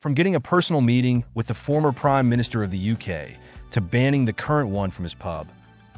From getting a personal meeting with the former Prime Minister of the UK to banning the current one from his pub,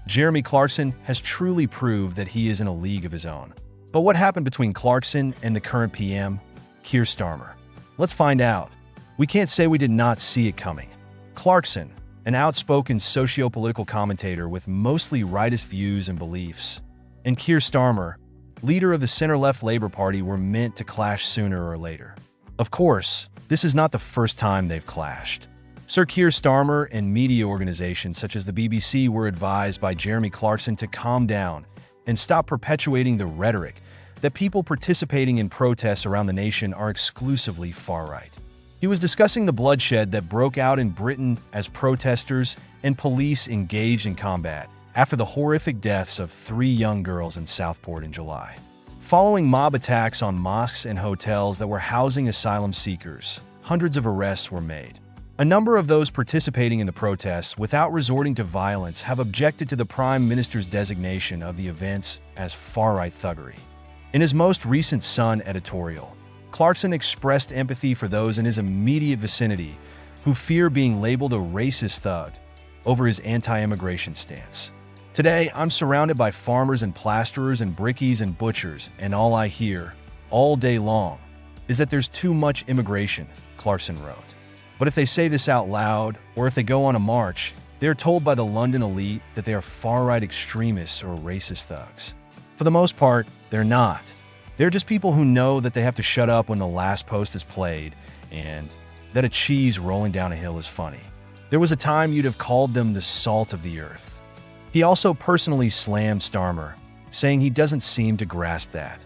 Jeremy Clarkson has truly proved that he is in a league of his own. But what happened between Clarkson and the current PM, Keir Starmer? Let's find out. We can't say we did not see it coming. Clarkson, an outspoken socio-political commentator with mostly rightist views and beliefs, and Keir Starmer, leader of the center-left Labour Party, were meant to clash sooner or later. Of course, this is not the first time they've clashed. Sir Keir Starmer and media organizations such as the BBC were advised by Jeremy Clarkson to calm down and stop perpetuating the rhetoric that people participating in protests around the nation are exclusively far-right. He was discussing the bloodshed that broke out in Britain as protesters and police engaged in combat after the horrific deaths of 3 young girls in Southport in July. Following mob attacks on mosques and hotels that were housing asylum seekers, hundreds of arrests were made. A number of those participating in the protests, without resorting to violence, have objected to the Prime Minister's designation of the events as far-right thuggery. In his most recent Sun editorial, Clarkson expressed empathy for those in his immediate vicinity who fear being labeled a racist thug over his anti-immigration stance. Today, I'm surrounded by farmers and plasterers and brickies and butchers, and all I hear, all day long, is that there's too much immigration, Clarkson wrote. But if they say this out loud, or if they go on a march, they're told by the London elite that they are far-right extremists or racist thugs. For the most part, they're not. They're just people who know that they have to shut up when the last post is played and that a cheese rolling down a hill is funny. There was a time you'd have called them the salt of the earth. He also personally slammed Starmer, saying he doesn't seem to grasp that.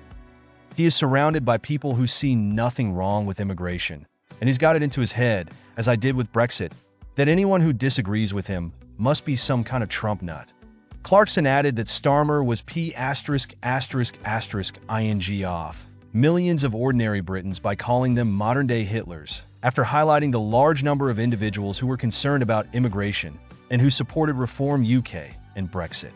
He is surrounded by people who see nothing wrong with immigration, and he's got it into his head, as I did with Brexit, that anyone who disagrees with him must be some kind of Trump nut. Clarkson added that Starmer was ****ing off millions of ordinary Britons by calling them modern-day Hitlers, after highlighting the large number of individuals who were concerned about immigration and who supported Reform UK and Brexit.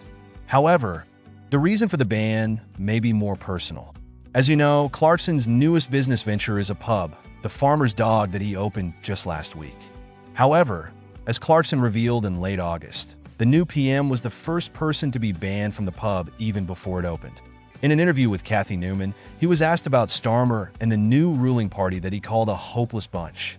However, the reason for the ban may be more personal. As you know, Clarkson's newest business venture is a pub, the Farmer's Dog, that he opened just last week. However, as Clarkson revealed in late August, the new PM was the first person to be banned from the pub even before it opened. In an interview with Kathy Newman, he was asked about Starmer and the new ruling party that he called a hopeless bunch.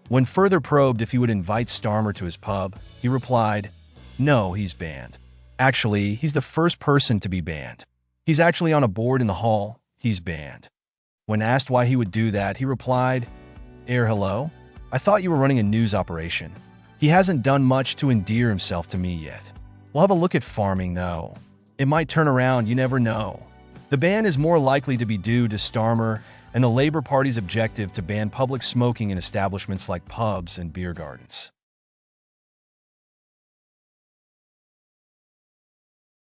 When further probed if he would invite Starmer to his pub, he replied, "No, he's banned. Actually, he's the first person to be banned. He's actually on a board in the hall. He's banned." When asked why he would do that, he replied, Hello? I thought you were running a news operation. He hasn't done much to endear himself to me yet. We'll have a look at farming, though. It might turn around, you never know." The ban is more likely to be due to Starmer and the Labour Party's objective to ban public smoking in establishments like pubs and beer gardens.